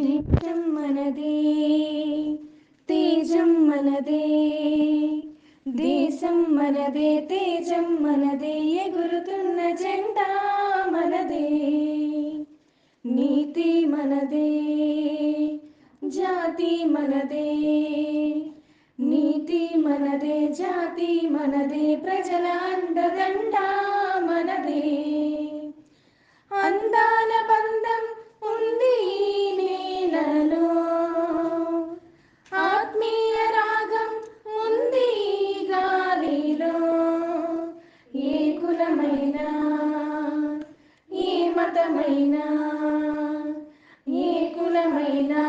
దీప్తం మనదే, తేజం మనదే, దేశం మనదే, తేజం మనదే, ఎగురుతున్న జెండా మనదే, నీతి మనదే, జాతి మనదే, నీతి మనదే, జాతి మనదే, ప్రజల అండదండ మనదే. అందాల బంధం ఉంది ఈ నేలలో, ఆత్మీయ రాగం ఉంది ఈ గాలిలో. ఏ కులమైనా, ఏ మతమైనా, ఏ కులమైనా,